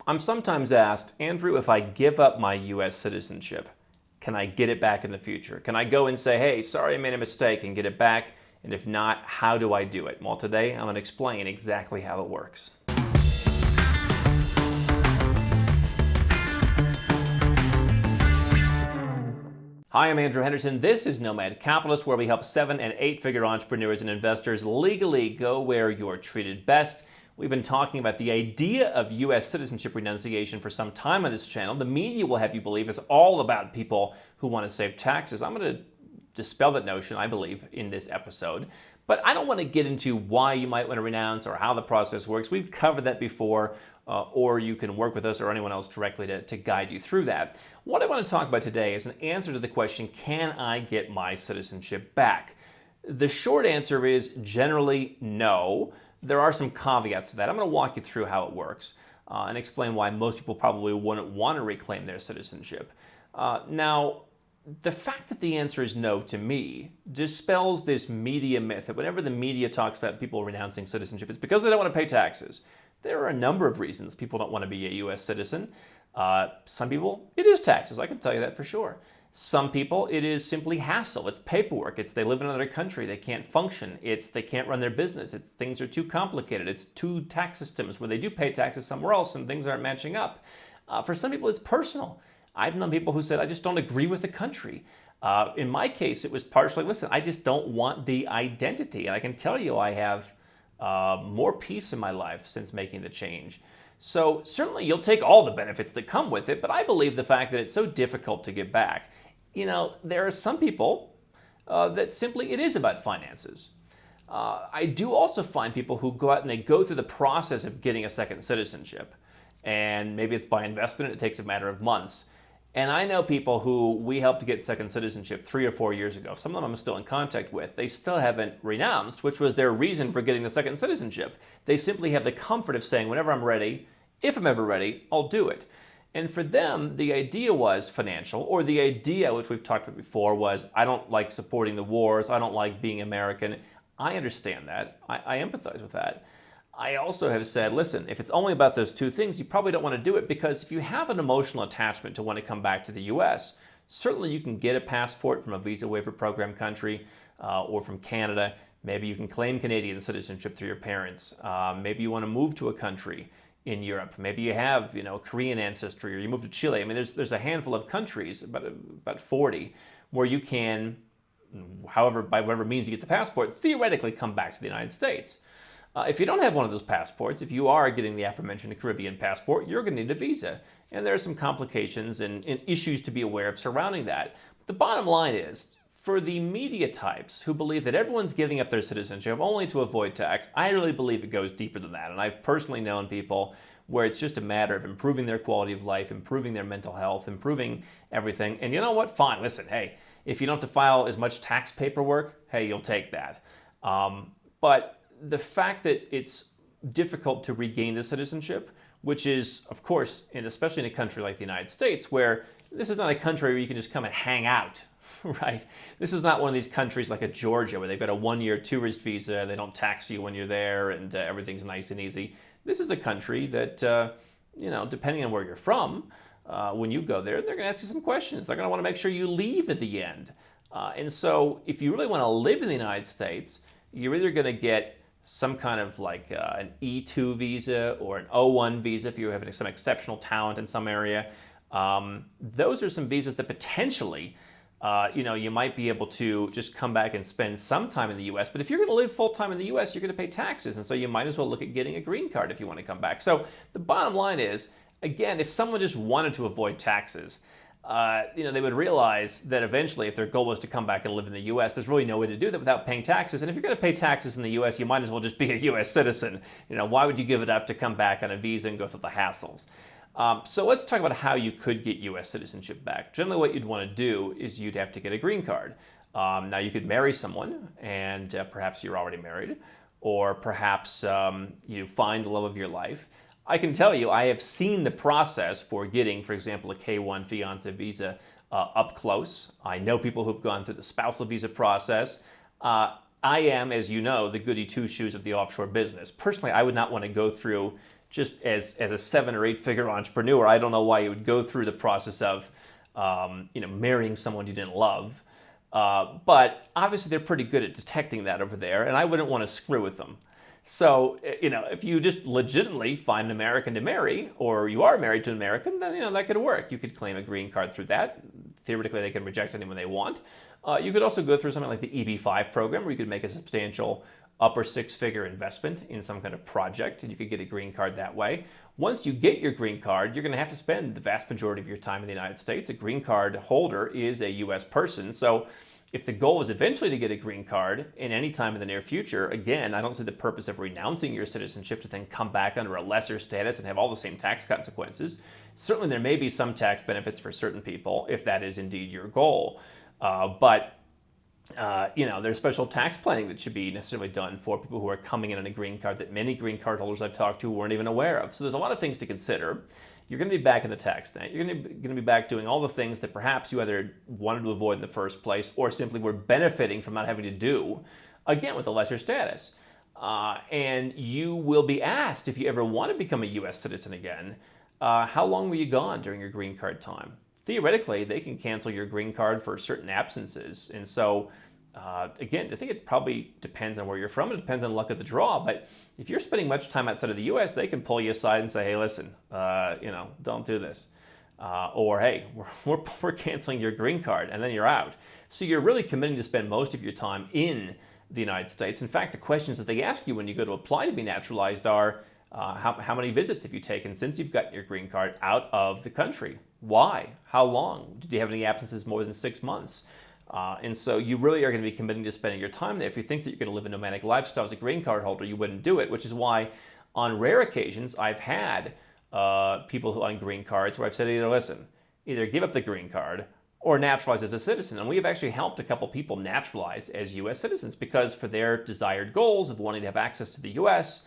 I'm sometimes asked, Andrew, if I give up my U.S. citizenship, can I get it back in the future? Can I go and say, hey, sorry, I made a mistake and get it back? And if not, how do I do it? Well, today I'm going to explain exactly how it works. Hi, I'm Andrew Henderson. This is Nomad Capitalist, where we help 7- and 8-figure entrepreneurs and investors legally go where you're treated best. We've been talking about the idea of U.S. citizenship renunciation for some time on this channel. The media will have you believe it's all about people who want to save taxes. I'm going to dispel that notion, I believe, in this episode. But I don't want to get into why you might want to renounce or how the process works. We've covered that before, or you can work with us or anyone else directly to guide you through that. What I want to talk about today is an answer to the question, can I get my citizenship back? The short answer is generally no. There are some caveats to that. I'm going to walk you through how it works and explain why most people probably wouldn't want to reclaim their citizenship. Now, the fact that the answer is no to me dispels this media myth that whenever the media talks about people renouncing citizenship, it's because they don't want to pay taxes. There are a number of reasons people don't want to be a U.S. citizen. Some people, it is taxes. I can tell you that for sure. Some people, it is simply hassle. It's paperwork. It's they live in another country. They can't function. It's they can't run their business. It's things are too complicated. It's two tax systems where they do pay taxes somewhere else and things aren't matching up. For some people, it's personal. I've known people who said, I just don't agree with the country. In my case, it was partially, listen, I just don't want the identity. And I can tell you I have more peace in my life since making the change. So certainly you'll take all the benefits that come with it, but I believe the fact that it's so difficult to get back. You know, there are some people that simply it is about finances. I do also find people who go out and they go through the process of getting a second citizenship. And maybe it's by investment, it takes a matter of months. And I know people who we helped to get second citizenship 3 or 4 years ago. Some of them I'm still in contact with. They still haven't renounced, which was their reason for getting the second citizenship. They simply have the comfort of saying, whenever I'm ready, if I'm ever ready, I'll do it. And for them, the idea was financial, or the idea, which we've talked about before, was I don't like supporting the wars, I don't like being American. I understand that. I empathize with that. I also have said, listen, if it's only about those two things, you probably don't want to do it, because if you have an emotional attachment to want to come back to the U.S., certainly you can get a passport from a visa waiver program country or from Canada. Maybe you can claim Canadian citizenship through your parents. Maybe you want to move to a country in Europe. Maybe you have, Korean ancestry, or you move to Chile. I mean, there's a handful of countries, about 40, where you can, however, by whatever means you get the passport, theoretically come back to the United States. If you don't have one of those passports, if you are getting the aforementioned Caribbean passport, you're going to need a visa. And there are some complications and issues to be aware of surrounding that. But the bottom line is, for the media types who believe that everyone's giving up their citizenship only to avoid tax, I really believe it goes deeper than that. And I've personally known people where it's just a matter of improving their quality of life, improving their mental health, improving everything. And you know what? Fine, listen, hey, if you don't have to file as much tax paperwork, hey, you'll take that. But the fact that it's difficult to regain the citizenship, which is, of course, and especially in a country like the United States, where this is not a country where you can just come and hang out, right? This is not one of these countries like a Georgia where they've got a 1-year tourist visa, they don't tax you when you're there, and everything's nice and easy. This is a country that, depending on where you're from, when you go there, they're going to ask you some questions. They're going to want to make sure you leave at the end. And so if you really want to live in the United States, you're either going to get some kind of like an E2 visa or an O1 visa if you're having some exceptional talent in some area. Those are some visas that potentially, you might be able to just come back and spend some time in the U.S. But if you're going to live full-time in the U.S., you're going to pay taxes. And so you might as well look at getting a green card if you want to come back. So the bottom line is, again, if someone just wanted to avoid taxes, they would realize that eventually if their goal was to come back and live in the U.S., there's really no way to do that without paying taxes. And if you're going to pay taxes in the U.S., you might as well just be a U.S. citizen. Why would you give it up to come back on a visa and go through the hassles? So let's talk about how you could get U.S. citizenship back. Generally, what you'd want to do is you'd have to get a green card. Now, you could marry someone, and perhaps you're already married, or perhaps you find the love of your life. I can tell you, I have seen the process for getting, for example, a K-1 fiancé visa up close. I know people who've gone through the spousal visa process. I am, as you know, the goody two-shoes of the offshore business. Personally, I would not want to go through just as a 7 or 8 figure entrepreneur, I don't know why you would go through the process of marrying someone you didn't love. But obviously they're pretty good at detecting that over there, and I wouldn't want to screw with them. So, if you just legitimately find an American to marry, or you are married to an American, then, that could work. You could claim a green card through that. Theoretically, they can reject anyone they want. You could also go through something like the EB-5 program, where you could make a substantial upper 6-figure investment in some kind of project, and you could get a green card that way. Once you get your green card, you're going to have to spend the vast majority of your time in the United States. A green card holder is a U.S. person, so if the goal is eventually to get a green card in any time in the near future, again, I don't see the purpose of renouncing your citizenship to then come back under a lesser status and have all the same tax consequences. Certainly there may be some tax benefits for certain people if that is indeed your goal. But there's special tax planning that should be necessarily done for people who are coming in on a green card that many green card holders I've talked to weren't even aware of. So there's a lot of things to consider. You're going to be back in the tax net. You're going to be back doing all the things that perhaps you either wanted to avoid in the first place or simply were benefiting from not having to do, again, with a lesser status. And you will be asked, if you ever want to become a U.S. citizen again, how long were you gone during your green card time? Theoretically, they can cancel your green card for certain absences. And so, again, I think it probably depends on where you're from. It depends on luck of the draw. But if you're spending much time outside of the U.S., they can pull you aside and say, hey, listen, don't do this. Or, hey, we're canceling your green card, and then you're out. So you're really committing to spend most of your time in the United States. In fact, the questions that they ask you when you go to apply to be naturalized are, how many visits have you taken since you've gotten your green card out of the country? Why? How long? Did you have any absences more than 6 months? And so you really are going to be committing to spending your time there. If you think that you're going to live a nomadic lifestyle as a green card holder, you wouldn't do it, which is why on rare occasions I've had people who on green cards where I've said either give up the green card or naturalize as a citizen. And we have actually helped a couple people naturalize as U.S. citizens because for their desired goals of wanting to have access to the U.S.,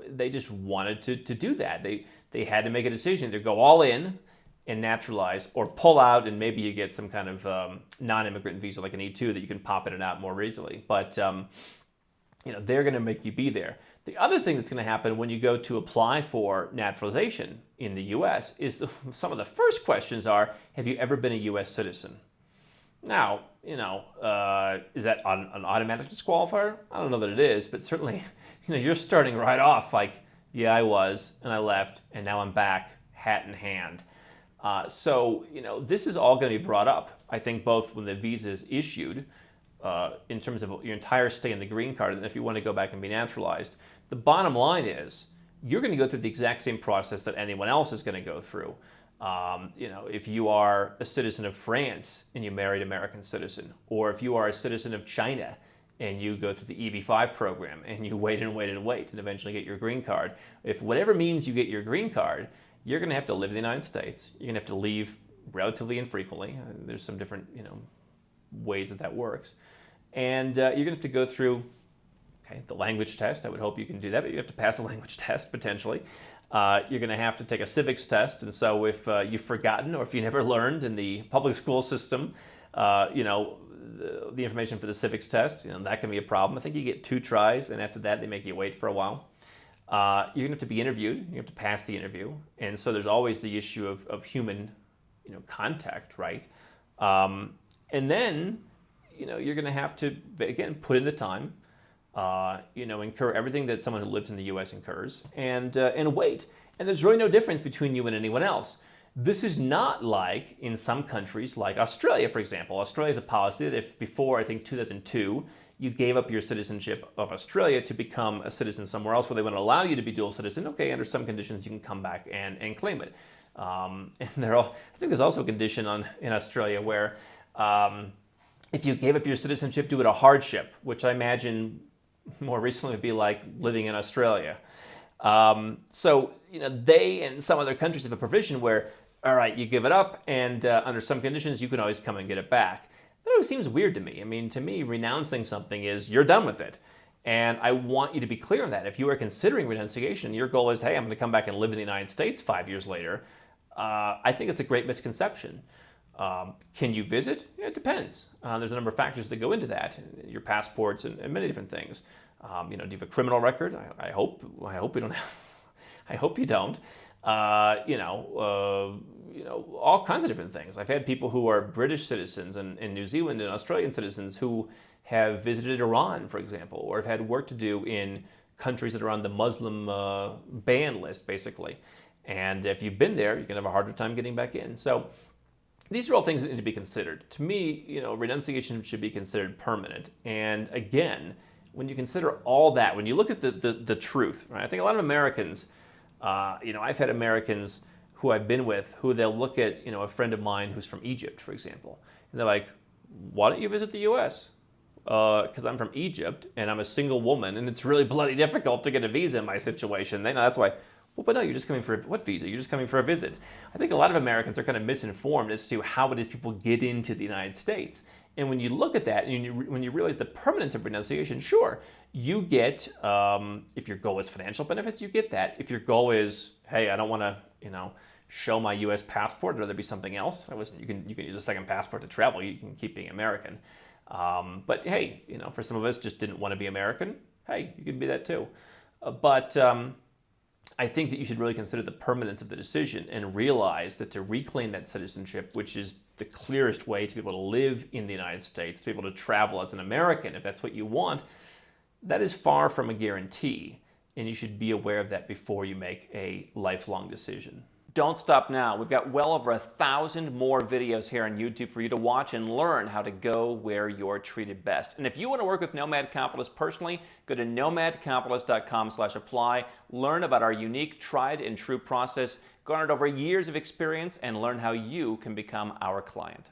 they just wanted to do that. They had to make a decision to go all in and naturalize or pull out, and maybe you get some kind of non-immigrant visa like an E2 that you can pop in and out more easily. But they're going to make you be there. The other thing that's going to happen when you go to apply for naturalization in the U.S. is some of the first questions are, have you ever been a U.S. citizen? Now, is that an automatic disqualifier? I don't know that it is, but certainly, you're starting right off like, yeah, I was, and I left, and now I'm back, hat in hand. So this is all going to be brought up, I think, both when the visa is issued, in terms of your entire stay in the green card, and if you want to go back and be naturalized. The bottom line is, you're going to go through the exact same process that anyone else is going to go through. If you are a citizen of France and you married an American citizen, or if you are a citizen of China and you go through the EB-5 program and you wait and wait and wait and eventually get your green card, if whatever means you get your green card, you're going to have to live in the United States. You're going to have to leave relatively infrequently. There's some different, ways that works. And you're going to have to go through the language test. I would hope you can do that, but you have to pass a language test potentially. You're going to have to take a civics test. And so if you've forgotten or if you never learned in the public school system, the information for the civics test, that can be a problem. I think you get 2 tries, and after that, they make you wait for a while. You're going to have to be interviewed. You have to pass the interview. And so there's always the issue of human, contact, right? And then, you're going to have to, again, put in the time, incur everything that someone who lives in the U.S. incurs, and wait. And there's really no difference between you and anyone else. This is not like in some countries, like Australia, for example. Australia has a policy that if before, I think, 2002, you gave up your citizenship of Australia to become a citizen somewhere else where they want to allow you to be dual citizen, okay, under some conditions you can come back and claim it. And I think there's also a condition in Australia where if you gave up your citizenship due to a hardship, which I imagine more recently would be like living in Australia. So, they and some other countries have a provision where, all right, you give it up, and under some conditions, you can always come and get it back. That always seems weird to me. I mean, to me, renouncing something is you're done with it. And I want you to be clear on that. If you are considering renunciation, your goal is, hey, I'm going to come back and live in the United States 5 years later. I think it's a great misconception. Can you visit? Yeah, it depends. There's a number of factors that go into that, your passports and many different things. Do you have a criminal record? I hope you don't have. I hope you don't. All kinds of different things. I've had people who are British citizens and New Zealand and Australian citizens who have visited Iran, for example, or have had work to do in countries that are on the Muslim ban list, basically. And if you've been there, you can have a harder time getting back in. So these are all things that need to be considered. To me, renunciation should be considered permanent. And again, when you consider all that, when you look at the truth, right? I think a lot of Americans, I've had Americans who I've been with who they'll look at, a friend of mine who's from Egypt, for example, and they're like, why don't you visit the U.S.? Because I'm from Egypt and I'm a single woman and it's really bloody difficult to get a visa in my situation. They know that's why. Well, but no, you're just coming for what visa? You're just coming for a visit. I think a lot of Americans are kind of misinformed as to how it is people get into the United States. And when you look at that and when you realize the permanence of renunciation, sure, you get, if your goal is financial benefits, you get that. If your goal is, hey, I don't want to, show my U.S. passport, I'd rather be something else. You can use a second passport to travel. You can keep being American. But hey, for some of us just didn't want to be American. Hey, you can be that too. But I think that you should really consider the permanence of the decision and realize that to reclaim that citizenship, which is the clearest way to be able to live in the United States, to be able to travel as an American, if that's what you want, that is far from a guarantee. And you should be aware of that before you make a lifelong decision. Don't stop now. We've got well over 1,000 more videos here on YouTube for you to watch and learn how to go where you're treated best. And if you want to work with Nomad Capitalist personally, go to nomadcapitalist.com/apply, learn about our unique, tried and true process, garnered over years of experience, and learn how you can become our client.